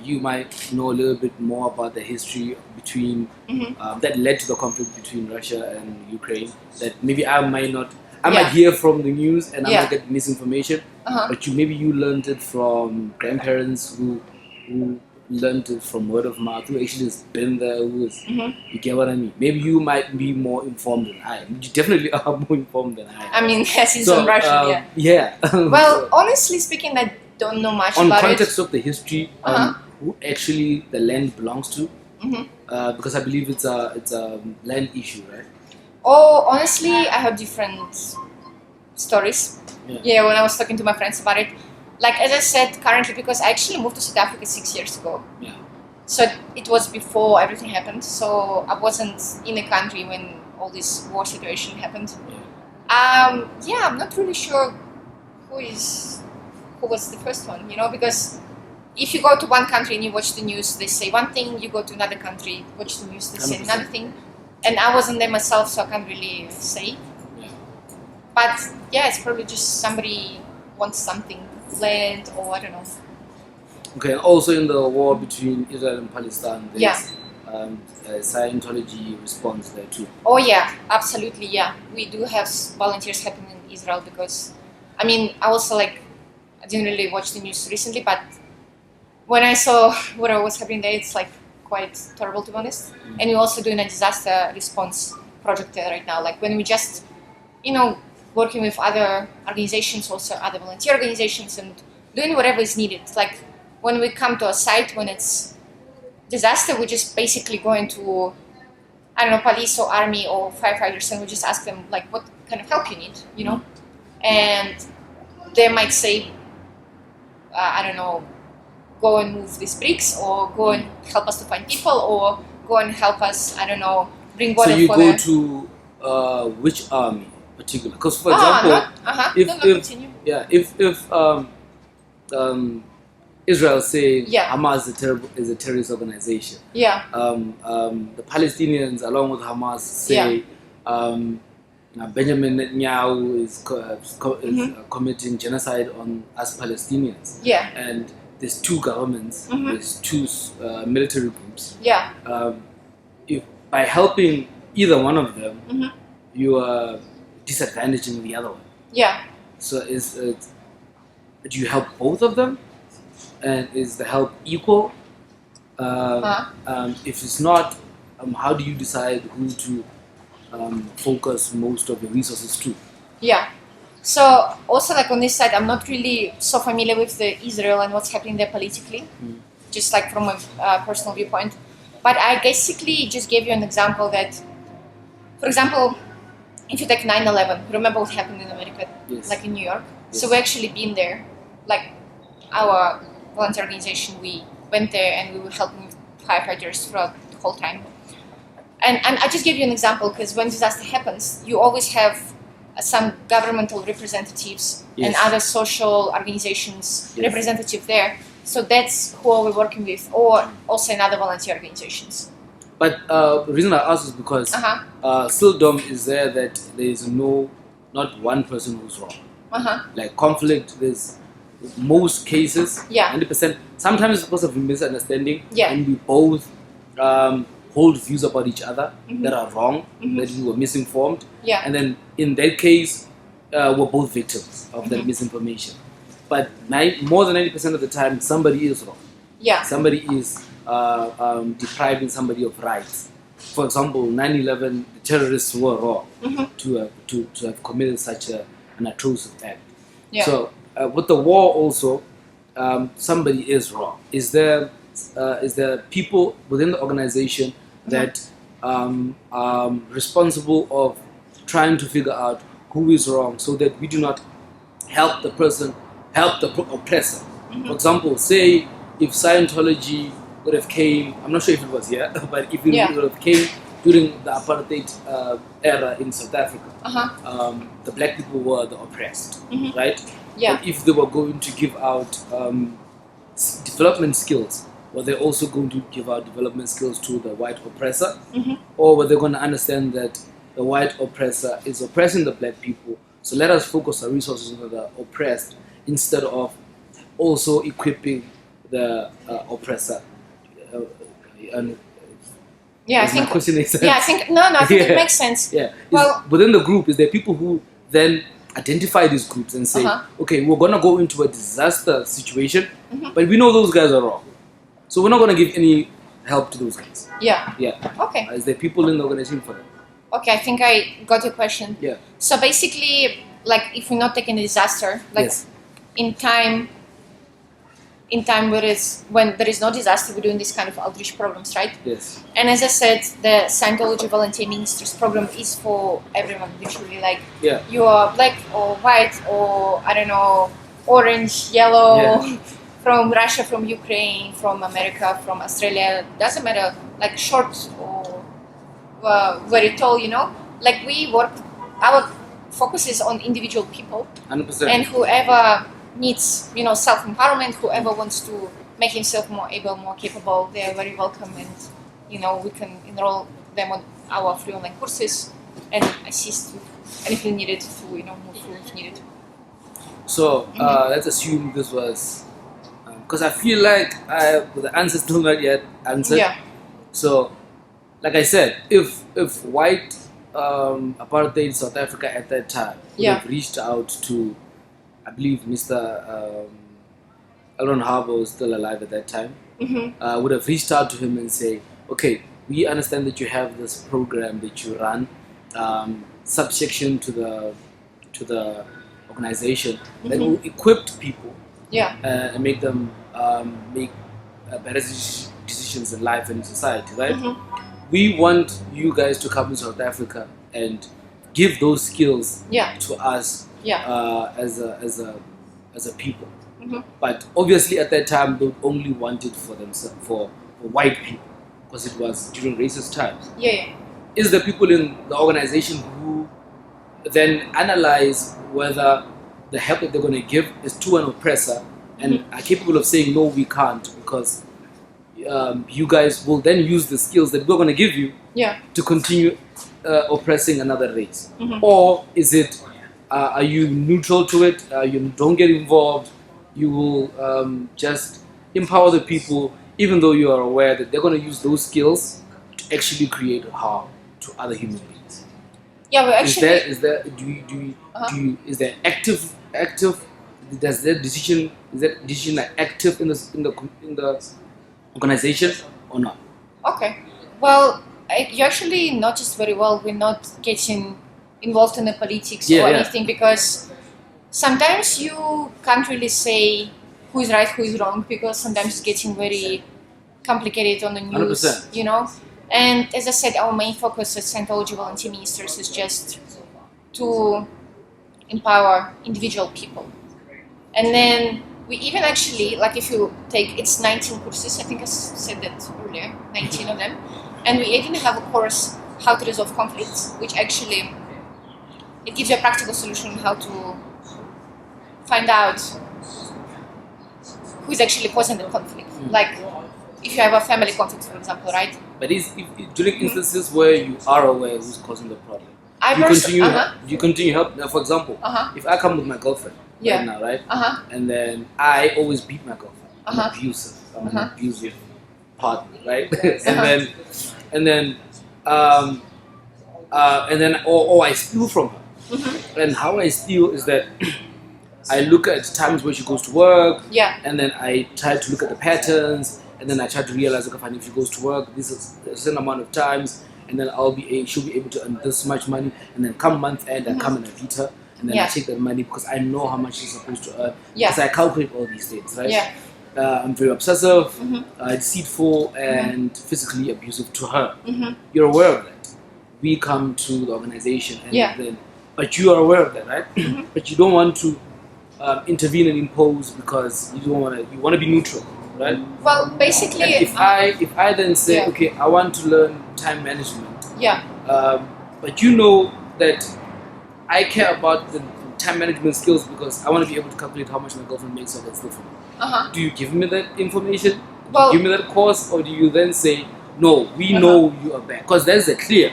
you might know a little bit more about the history between that led to the conflict between Russia and Ukraine. That maybe I might hear from the news and I might get misinformation. But you learned it from grandparents who learned it from word of mouth, who actually has been there, you get what I mean? Maybe you might be more informed than I am. You definitely are more informed than I am. I mean, yes, he's from Russia, Well, honestly speaking, I don't know much about it. On context of the history, who actually the land belongs to, because I believe it's a land issue, right? Oh, honestly, I have different stories. Yeah, when I was talking to my friends about it. Like, as I said, currently, because I actually moved to South Africa 6 years ago. So it was before everything happened. So I wasn't in the country when all this war situation happened. I'm not really sure who was the first one, because if you go to one country and you watch the news, they say one thing, you go to another country, watch the news, they say another thing. And I wasn't there myself, so I can't really say. But it's probably just somebody wants something, land, or I don't know. Okay, also in the war between Israel and Palestine, there's Scientology response there too? Oh yeah, absolutely, yeah. We do have volunteers happening in Israel because, I mean, I also like, I didn't really watch the news recently, but when I saw what was happening there, it's like quite terrible, to be honest. And we're also doing a disaster response project there right now. Like when we just, working with other organizations, also other volunteer organizations, and doing whatever is needed. Like when we come to a site when it's disaster, we just basically go into, I don't know, police or army or firefighters, and we just ask them like what kind of help you need, and they might say, I don't know, go and move these bricks, or go and help us to find people, or go and help us, I don't know, bring water. So you for go to which army particular? Because for example, if Israel say Hamas is a terrorist organization, the Palestinians along with Hamas say Benjamin Netanyahu is committing genocide on us Palestinians. And there's two governments, there's two military groups. If by helping either one of them, you are disadvantaging the other one. So do you help both of them? And is the help equal? If it's not, how do you decide who to focus most of the resources to? So also like on this side, I'm not really so familiar with the Israel and what's happening there politically, just like from a personal viewpoint. But I basically just gave you an example that, for example, if you take 9/11, remember what happened in America, like in New York? So we actually been there, like our volunteer organization, we went there and we were helping with firefighters throughout the whole time. And I just gave you an example because when disaster happens, you always have some governmental representatives and other social organizations representative there. So that's who we're working with, or also in other volunteer organizations. But the reason I ask is because Sildom is there that there is not one person who's wrong. Like conflict, there's most cases, 90%. Sometimes it's because of misunderstanding, and we both hold views about each other that are wrong, that we were misinformed, and then in that case, we're both victims of that misinformation. But more than 90% of the time, somebody is wrong. Somebody is depriving somebody of rights. For example, 9/11, the terrorists were wrong to have committed such an atrocious act. So with the war also, somebody is wrong. Is there people within the organization that are responsible of trying to figure out who is wrong, so that we do not help the oppressor? For example, say if Scientology would have came, I'm not sure if it was here, but if it would have came during the apartheid era in South Africa, the black people were the oppressed, right? But if they were going to give out development skills, were they also going to give out development skills to the white oppressor? Or were they going to understand that the white oppressor is oppressing the black people, so let us focus our resources on the oppressed instead of also equipping the oppressor? I think it makes sense. Well, within the group, is there people who then identify these groups and say, okay, we're going to go into a disaster situation, but we know those guys are wrong, so we're not going to give any help to those guys. Okay. Is there people in the organization for that? Okay, I think I got your question. So basically, like if we're not taking a disaster, like in time when there is no disaster, we're doing this kind of outreach programs, right? And as I said, the Scientology Volunteer Ministers program is for everyone, literally. Like you are black or white or I don't know, orange, yellow, from Russia, from Ukraine, from America, from Australia, doesn't matter, like short or very tall, like we work, our focus is on individual people 100%. And whoever needs, self-empowerment, whoever wants to make himself more able, more capable, they are very welcome, and we can enroll them on our free online courses and assist with anything needed to move through if needed. So let's assume this was because I feel like the answer's still not yet answered. So like I said, if white apartheid South Africa at that time would have reached out to, I believe Mr. Elron Harbour was still alive at that time, would have reached out to him and say, okay, we understand that you have this program that you run, subsection to the organization that will equip people and make them make better decisions in life and in society, right? We want you guys to come to South Africa and give those skills to us as a people. But obviously at that time they only wanted for themselves, for white people, because it was during racist times. Is the people in the organization who then analyze whether the help that they're going to give is to an oppressor and are capable of saying, no, we can't, because you guys will then use the skills that we're going to give you to continue oppressing another race? Or is it, are you neutral to it? You don't get involved. You will just empower the people, even though you are aware that they're going to use those skills to actually create harm to other human beings. Yeah, but actually, is there active? Does that decision like active in the organization or not? Okay. Well, you actually noticed very well. We're not getting involved in the politics or anything, because sometimes you can't really say who is right, who is wrong, because sometimes it's getting very complicated on the news, 100%. you know. And as I said, our main focus as Scientology Volunteer Ministers is just to empower individual people. And then we even actually, like if you take, it's 19 courses, I think I said that earlier, 19 of them. And we even have a course, How to Resolve Conflicts, which actually, it gives you a practical solution how to find out who is actually causing the conflict. Like, if you have a family conflict, for example, right? But during instances where you are aware who's causing the problem, you continue help. Now, for example, if I come with my girlfriend right now, right, and then I always beat my girlfriend, I'm abusive, I'm an abusive partner, right, and then I steal from her, and how I steal is that I look at times where she goes to work, and then I try to look at the patterns. And then I try to realize, okay, fine, if she goes to work, this is a certain amount of times, and then she'll be able to earn this much money. And then come month end, I come and I beat her, and then I take that money because I know how much she's supposed to earn. Because I calculate all these things, right? I'm very obsessive, deceitful, and physically abusive to her. You're aware of that. We come to the organization, and but you are aware of that, right? But you don't want to intervene and impose because you don't want to. You want to be neutral. Right? Well, basically, and if I then say, okay, I want to learn time management, but you know that I care about the time management skills because I want to be able to calculate how much my girlfriend makes, so that's different. Do you give me that information? Do you give me that course, or do you then say, no, we know you are bad? Because that's clear,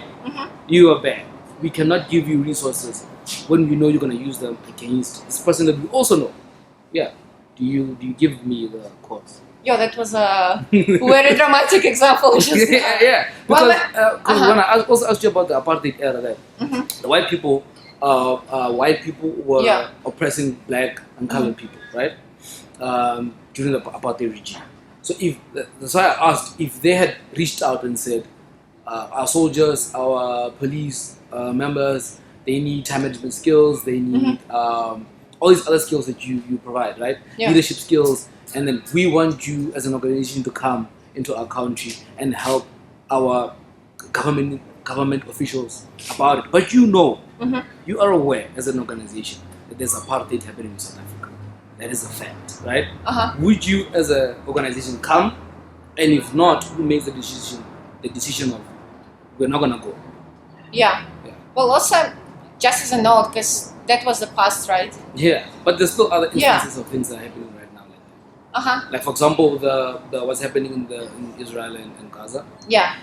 you are bad. We cannot give you resources when we know you're going to use them against this person that we also know. Do you give me the course? Yeah, that was a very dramatic example. Because when I also asked you about the apartheid era, that the white people were oppressing black and colored people, right? During the apartheid regime. So that's why I asked if they had reached out and said, our soldiers, our police members, they need time management skills, they need all these other skills that you provide, right? Leadership skills. And then we want you as an organization to come into our country and help our government officials about it. But you know, you are aware as an organization that there's apartheid happening in South Africa. That is a fact, right? Would you as an organization come? And if not, who makes the decision of we're not gonna go? Well, also, just as a note, because that was the past, right? But there's still other instances of things that are happening right now. Like for example, the what's happening in Israel and Gaza. Yes,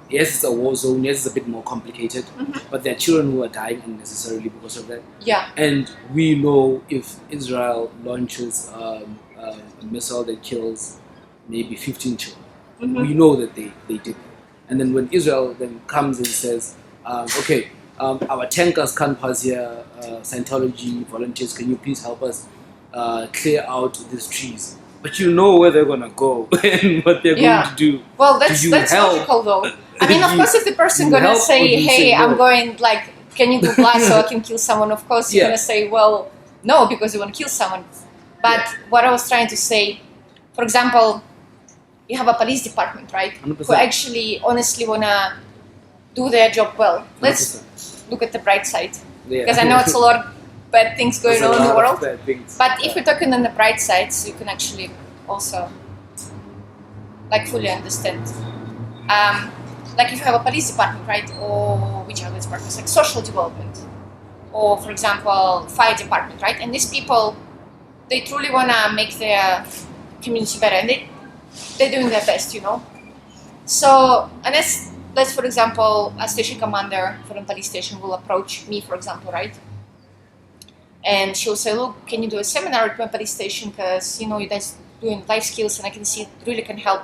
it's a war zone. Yes, it's a bit more complicated. But there are children who are dying unnecessarily because of that. And we know if Israel launches a missile that kills maybe 15 children, we know that they did. And then when Israel then comes and says, okay, our tankers can't pass here, Scientology volunteers, can you please help us clear out these trees? But you know where they're going to go and what they're going to do. Well, that's logical though. I mean, of course, if the person going to say, hey, I'm going, like, can you do blood so I can kill someone? Of course, you're going to say, well, no, because you want to kill someone. But what I was trying to say, for example, you have a police department, right? 100%. Who actually honestly want to do their job well. Let's 100%. look at the bright side. Because I know it's a lot of bad things going on in the world. But if we're talking on the bright side, so you can actually also like fully understand. Like if you have a police department, right? Or which other departments, like social development. Or for example, fire department, right? And these people, they truly want to make their community better. And they're doing their best, you know. So, and let's for example, a station commander from a police station will approach me, for example, right? And she'll say, look, can you do a seminar at my police station? Because, you know, you guys doing life skills and I can see it really can help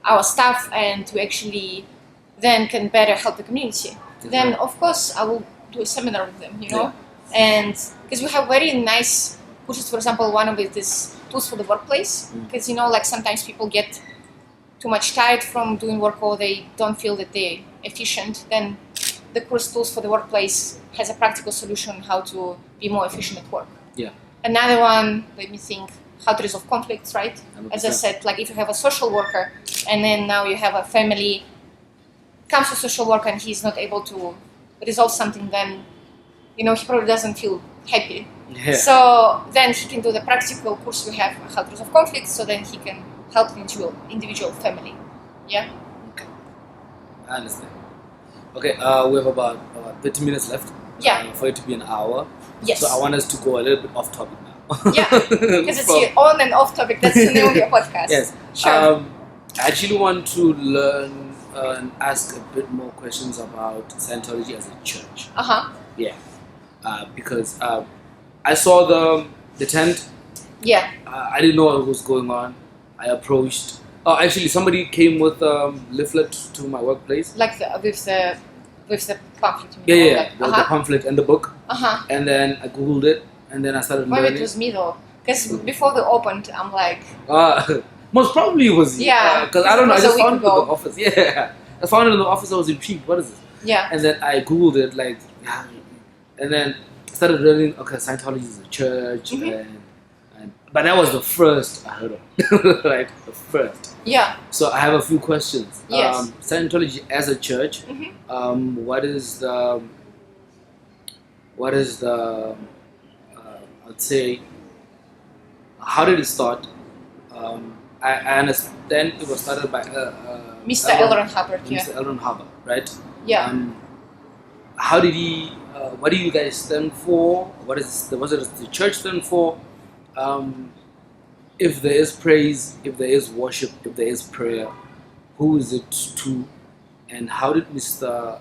our staff and to actually then can better help the community. Mm-hmm. Then, of course, I will do a seminar with them, you know. Yeah. And because we have very nice courses, for example, one of it is tools for the workplace. Because, you know, like sometimes people get too much tired from doing work or they don't feel that they're efficient. Then the course tools for the workplace has a practical solution how to be more efficient at work. Yeah. Another one, let me think, how to resolve conflicts, right? 100%. As I said, like if you have a social worker and then now you have a family, comes to social worker and he's not able to resolve something, then, you know, he probably doesn't feel happy. Yeah. So then he can do the practical course we have, how to resolve conflicts, so then he can help individual family. Yeah? Okay. I understand. Okay, we have about 30 minutes left. Yeah. For it to be an hour. Yes. So I want us to go a little bit off topic now. Yeah, because it's your on and off topic. That's the name of your podcast. Yes. Sure. I actually want to learn and ask a bit more questions about Scientology as a church. Uh-huh. Yeah. Because I saw the tent. Yeah. I didn't know what was going on. I approached. Oh, actually, somebody came with leaflet to my workplace. Like with the pamphlet. Yeah. The pamphlet and the book. Uh-huh. And then I googled it, and then I started learning. Maybe it was me though, because before they opened, I'm like. Most probably it was. Yeah. Because I don't know. I just found it in the office. Yeah. I found it in the office. I was intrigued. What is this? Yeah. And then I googled it, like, and then started learning. Okay, Scientology is a church, but that was the first I heard of, like the first. Yeah. So I have a few questions. Yes. Scientology as a church, what is the I'd say, how did it start? I understand it was started by Mr. Hubbard. Mr. Hubbard, right? Yeah. How did he? What do you guys stand for? What is the church stand for? If there is praise, if there is worship, if there is prayer, who is it to? And how did Mr.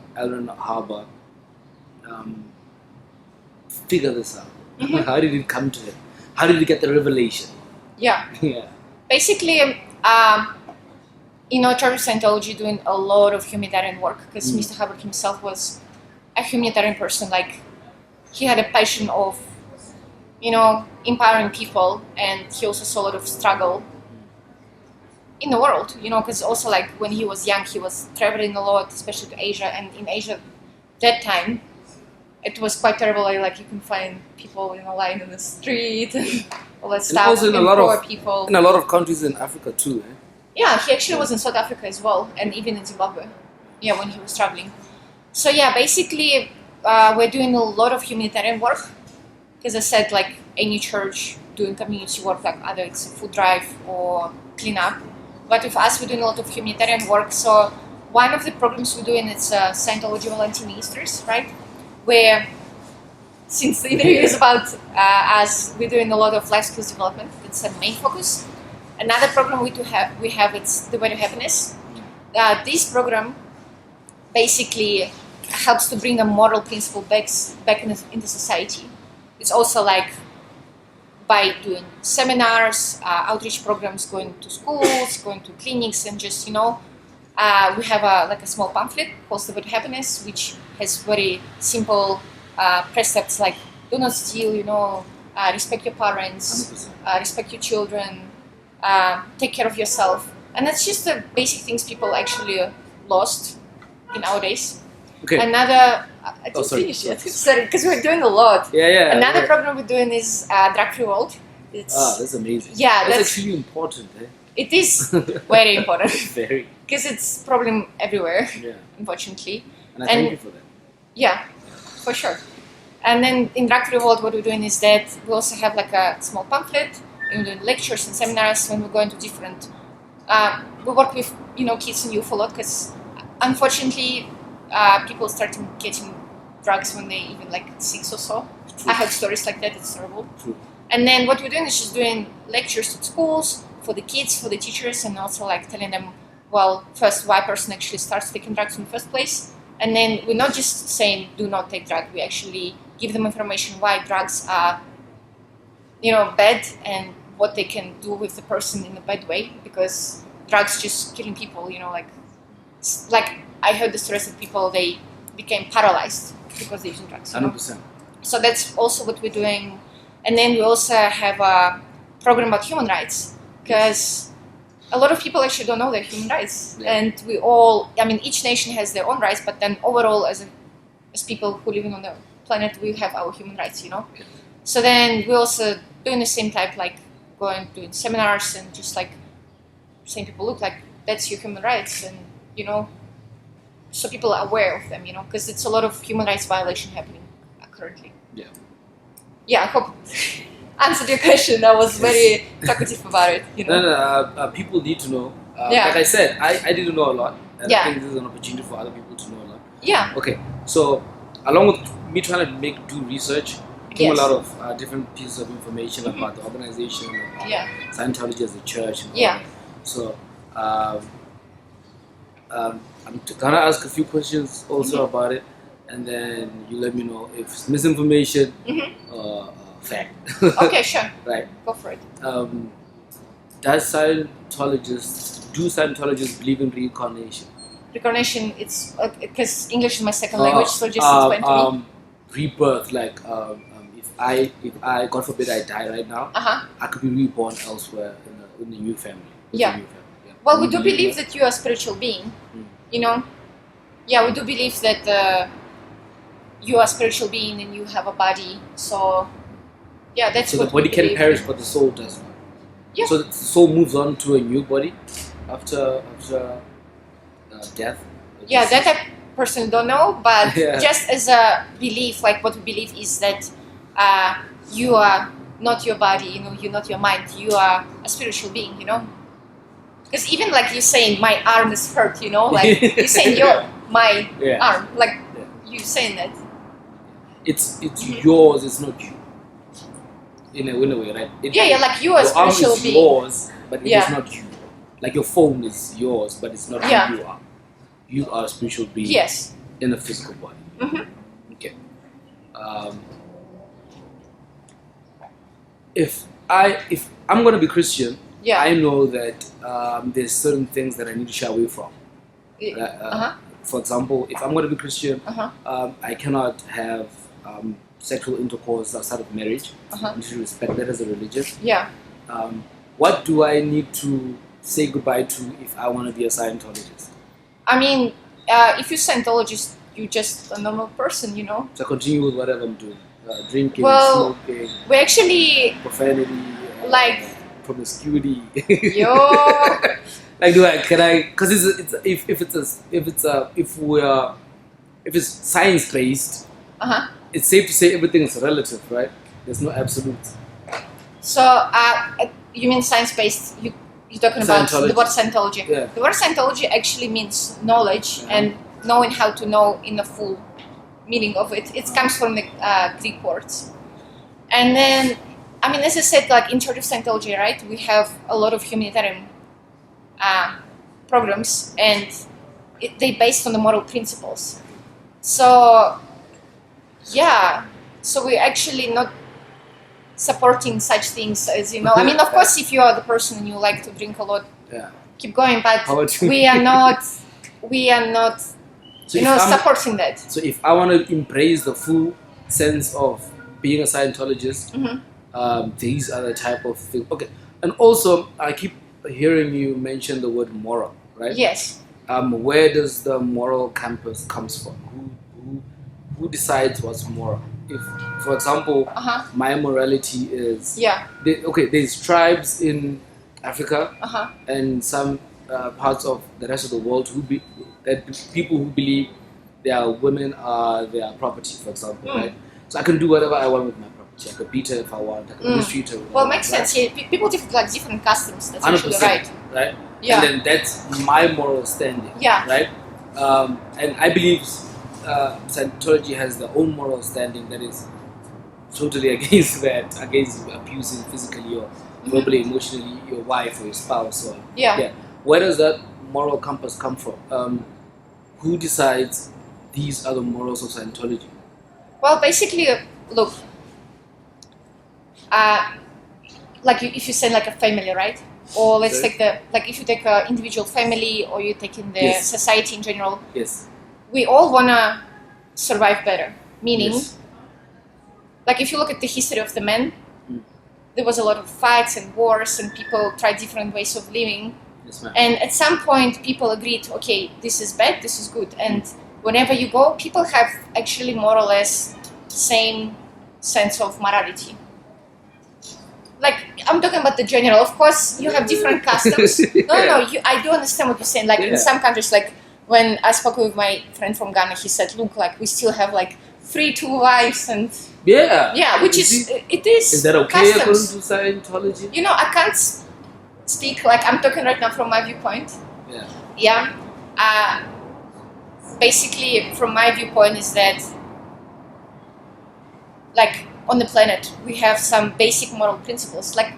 Hubbard figure this out? How did it come to it? How did he get the revelation? Yeah. Yeah. Basically, Church of Scientology doing a lot of humanitarian work because Mr. Hubbard himself was a humanitarian person. Like, he had a passion of, empowering people, and he also saw a lot of struggle in the world, because also, like, when he was young, he was traveling a lot, especially to Asia, and in Asia, that time, it was quite terrible. Like, you can find people, lying in the street and all that stuff. Also in a lot of countries in Africa too. Eh? Yeah, he actually was in South Africa as well, and even in Zimbabwe. Yeah, when he was traveling. So yeah, basically, we're doing a lot of humanitarian work. Because I said, like, any church doing community work, like either it's a food drive or cleanup. But with us, we're doing a lot of humanitarian work. So one of the programs we're doing is Scientology Volunteer Ministers, right? Where, since the interview is about us, we're doing a lot of life skills development. It's a main focus. Another program we have it's the Way to Happiness. This program basically helps to bring a moral principle back into society. It's also like by doing seminars, outreach programs, going to schools, going to clinics, and just, we have a small pamphlet called About Happiness, which has very simple precepts like do not steal, respect your parents, respect your children, take care of yourself. And that's just the basic things people actually lost in our days. Okay. Another, I didn't finish yet. Sorry, because we're doing a lot. Yeah. Another program we're doing is Drug-Free World. That's amazing. Yeah, that's actually important. Eh? It is very important. Very. Because it's a problem everywhere, unfortunately. And I thank you for that. Yeah, for sure. And then in Drug-Free World, what we're doing is that we also have like a small pamphlet, and we're doing lectures and seminars when we go into different. We work with kids and youth a lot because unfortunately people start getting drugs when they even like 6 or so. True. I have stories like that. It's terrible. True. And then what we're doing is just doing lectures at schools for the kids, for the teachers, and also like telling them, well, first why a person actually starts taking drugs in the first place. And then we're not just saying do not take drugs. We actually give them information why drugs are, bad and what they can do with the person in a bad way. Because drugs just killing people. Like I heard the stories of people they became paralyzed because they're using drugs. 100%. So that's also what we're doing. And then we also have a program about human rights because a lot of people actually don't know their human rights. Yeah. And each nation has their own rights, but then overall as people who live on the planet, we have our human rights, Yeah. So then we're also doing the same type, like doing seminars and just like saying people, look, like that's your human rights and, so people are aware of them, because it's a lot of human rights violation happening currently. Yeah. Yeah, I hope answered your question. I was very talkative about it. No, people need to know. Like I said, I didn't know a lot. And I think this is an opportunity for other people to know a lot. Yeah. Okay, so along with me trying to do research, came a lot of different pieces of information about the organization, about Scientology as a church. And all that. So I'm gonna ask a few questions also about it, and then you let me know if it's misinformation or fact. Okay, sure. Right. Go for it. Do Scientologists believe in reincarnation? Reincarnation, it's because English is my second language, so just explain to me. Rebirth, like if I God forbid I die right now, I could be reborn elsewhere in a new family. Yeah. Well, we do believe that you are a spiritual being. Yeah, we do believe that you are a spiritual being and you have a body. So, yeah, that's so what the body we can believe. perish, but the soul does not. Yeah. So the soul moves on to a new body after death. Yeah, that I personally don't know, but just as a belief, like what we believe is that you are not your body, you're not your mind, you are a spiritual being, Because even like you saying my arm is hurt, like you're saying my arm, like you saying that. It's yours, it's not you. In a way, right? Like you are a spiritual being. Yours, but it is not you. Like your phone is yours, but it's not who you are. You are a spiritual being in a physical body. Mm-hmm. Okay. If I'm gonna be Christian, I know that there's certain things that I need to shy away from. For example, if I'm gonna be Christian, I cannot have sexual intercourse outside of marriage. I need to respect that as a religion. Yeah. What do I need to say goodbye to if I want to be a Scientologist? I mean, if you're Scientologist, you're just a normal person, So I continue with whatever I'm doing. Drinking, smoking, we actually profanity, promiscuity. Like, can I? Because if it's science based, it's safe to say everything is relative, right? There's no absolute. So, you mean science-based? You're talking about the word Scientology. Yeah. The word Scientology actually means knowledge and knowing how to know in the full meaning of it. It comes from the Greek words. And then, as I said, like in Church of Scientology, right? We have a lot of humanitarian programs, and they're based on the moral principles. So, so we're actually not supporting such things as, you know, I mean, of course, if you are the person and you like to drink a lot, keep going, but we are not, so you know, supporting that. So if I want to embrace the full sense of being a Scientologist, these are the type of things. Okay, and also I keep hearing you mention the word moral, right? Yes. Where does the moral compass comes from? Who decides what's moral? If, for example, my morality is there's tribes in Africa and some parts of the rest of the world people who believe their women are their property, for example, right? So I can do whatever I want with my property. I could beat her if I want. I can mistreat her. Well, makes sense. Yeah, people like different customs. That's actually right. Right? Yeah. And then that's my moral standing. Yeah. Right? And I believe Scientology has their own moral standing that is totally against that, against abusing physically or verbally, emotionally your wife or your spouse. Or, Where does that moral compass come from? Who decides these are the morals of Scientology? Well, basically, look, like if you say like a family, right? Or let's take if you take an individual family or you take in the society in general. Yes. We all wanna survive better. Meaning, like if you look at the history of the men, there was a lot of fights and wars and people tried different ways of living. Yes, ma'am. And at some point people agreed, okay, this is bad, this is good. And whenever you go, people have actually more or less same sense of morality. Like, I'm talking about the general. Of course, you have different customs. I do understand what you're saying. Like, in some countries, like, when I spoke with my friend from Ghana, he said, look, like, we still have, like, 2 wives and... Yeah, which it is... Is that okay customs. according to Scientology? You know, I can't speak, like, I'm talking right now from my viewpoint. Basically, from my viewpoint is that, like, on the planet, we have some basic moral principles. Like,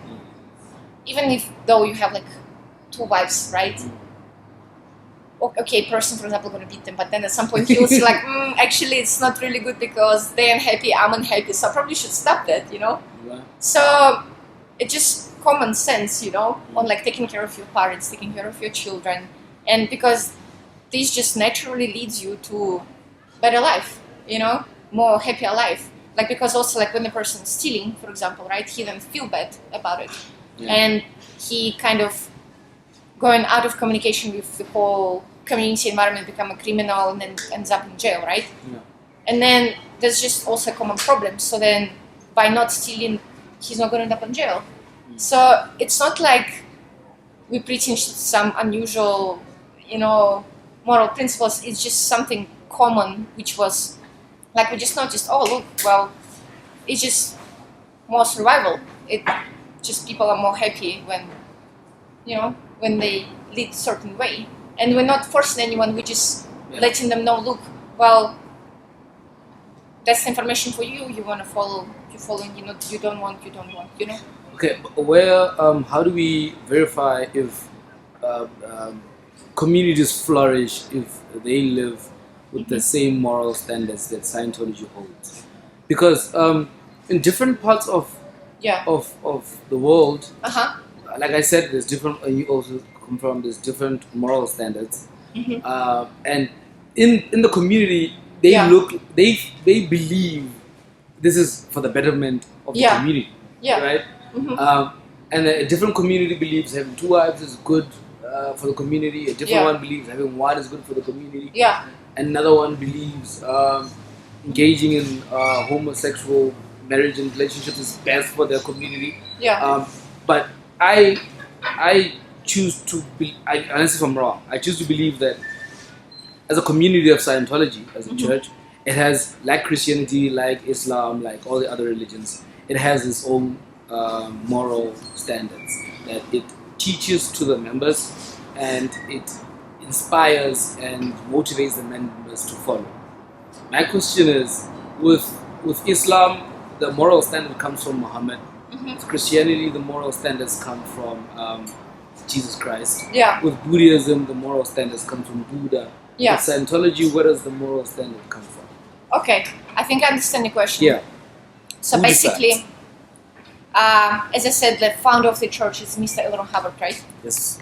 even though you have, like, 2 wives, right? Okay, person, for example, going to beat them, but then at some point he will see, like, actually, it's not really good because they're unhappy, I'm unhappy, so I probably should stop that, you know? Yeah. So, it's just common sense, you know, on, like, taking care of your parents, taking care of your children, and because this just naturally leads you to better life, you know, more happier life. Like, because also, like, when the person is stealing, for example, right, he then feel bad about it. And he kind of going out of communication with the whole community environment, become a criminal, and then ends up in jail, right? And then there's just also a common problem. So then, by not stealing, he's not going to end up in jail. So it's not like we preaching some unusual, you know, moral principles. It's just something common, which was... Like, we just noticed, oh, look, well, it's just more survival. It just people are more happy when, you know, when they lead a certain way. And we're not forcing anyone, we're just letting them know, look, well, that's the information for you, you want to follow, you're following, you know, you don't want, you know. Okay, where, how do we verify if communities flourish, if they live with the same moral standards that Scientology holds? Because in different parts of the world, like I said, there's different. You also come from there's different moral standards, and in the community they believe this is for the betterment of the community, right? And a different community believes having 2 wives is good for the community. A different one believes having 1 is good for the community. Another one believes engaging in homosexual marriage and relationships is best for their community. But I choose to be, unless if I'm wrong, I choose to believe that as a community of Scientology, as a church, it has, like Christianity, like Islam, like all the other religions, it has its own moral standards that it teaches to the members, and it inspires and motivates the members to follow. My question is, with Islam, the moral standard comes from Muhammad. With Christianity, the moral standards come from Jesus Christ. With Buddhism, the moral standards come from Buddha. With Scientology, where does the moral standard come from? Okay, I think I understand the question. So Who basically, decides? As I said, the founder of the church is Mr. Hubbard, right? Yes.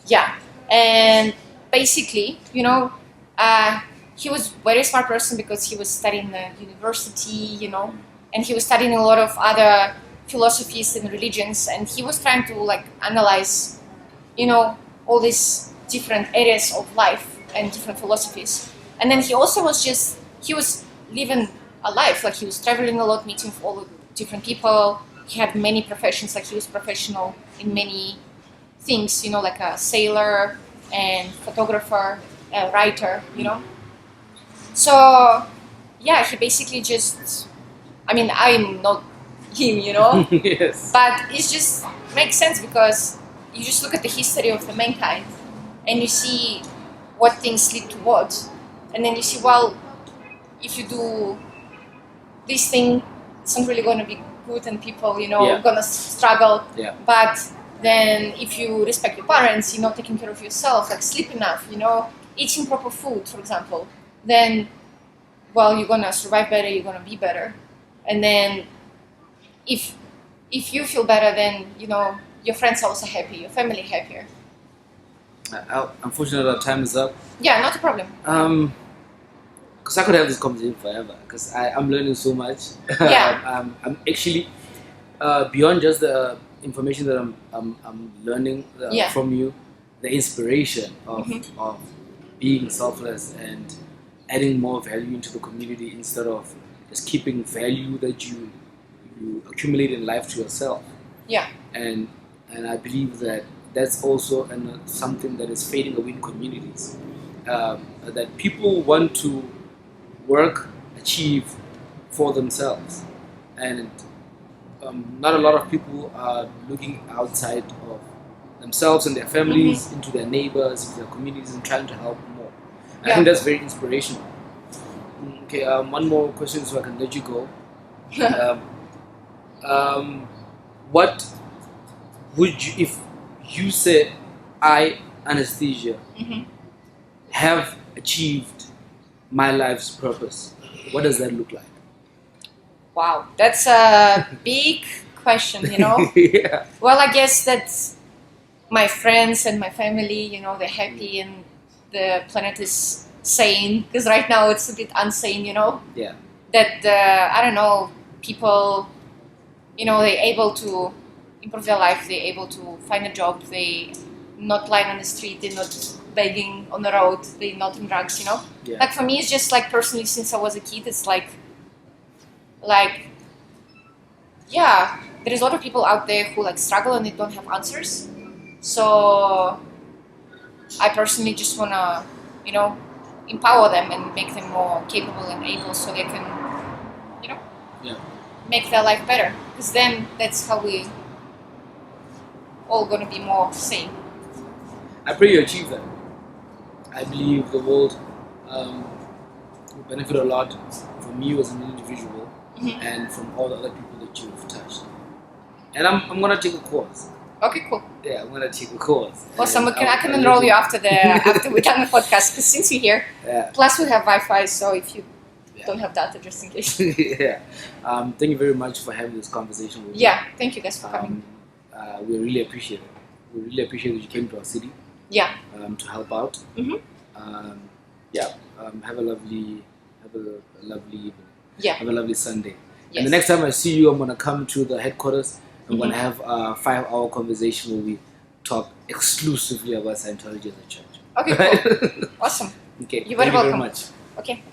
Yeah, and basically, he was a very smart person because he was studying the university, and he was studying a lot of other philosophies and religions, and he was trying to analyze, all these different areas of life and different philosophies. And then he also he was living a life, he was traveling a lot, meeting with all the different people. He had many professions, he was professional in many things, like a sailor and photographer, a writer, So, yeah, he basically I'm not him, Yes. but it just makes sense because you just look at the history of the mankind and you see what things lead towards. And then you see, well, if you do this thing, it's not really going to be good and people, going to struggle. Yeah. But then if you respect your parents, taking care of yourself, sleep enough, eating proper food, for example, then, well, you're going to survive better, you're going to be better. And then if you feel better, then, your friends are also happy, your family happier. Unfortunately, our time is up. Yeah, not a problem. Because I could have this conversation forever. Because I'm learning so much. Yeah. I'm actually beyond just the information that I'm learning from you, the inspiration of being selfless and adding more value into the community instead of just keeping value that you accumulate in life to yourself. Yeah. And I believe that that's also something that is fading away in communities. That people want to work, achieve for themselves, and not a lot of people are looking outside of themselves and their families into their neighbors, into their communities, and trying to help more. I think that's very inspirational. Okay, one more question so I can let you go. What would you, if you said, I, anesthesia, have achieved my life's purpose, what does that look like? Wow, that's a big question, Yeah. Well, I guess that's my friends and my family, they're happy and the planet is sane, because right now it's a bit unsane, Yeah. That, I don't know, people, they're able to improve their life, they're able to find a job, they not lying on the street, they're not begging on the road, they're not in drugs, Yeah. For me, it's just personally, since I was a kid, it's yeah, there's a lot of people out there who struggle and they don't have answers. So I personally just wanna, empower them and make them more capable and able so they can, make their life better. Because then that's how we all gonna be more sane. I pray you achieve that. I believe the world will benefit a lot from you as an individual and from all the other people that you've touched. And I'm gonna take a course. Okay, cool. Yeah, I'm gonna take a course. Awesome. I can enroll you after we're done the podcast, because since you're here, plus we have Wi-Fi, so if you don't have data, just in case. Yeah. Thank you very much for having this conversation with me. Yeah, thank you guys for coming. We really appreciate it. We really appreciate that you came to our city. Yeah. To help out. Have a lovely evening. Yeah. Have a lovely Sunday. Yes. And the next time I see you, I'm gonna come to the headquarters. I'm gonna have a 5-hour conversation where we talk exclusively about Scientology as a church. Okay, cool. Awesome. Okay. You're very Thank you welcome. very much. Okay.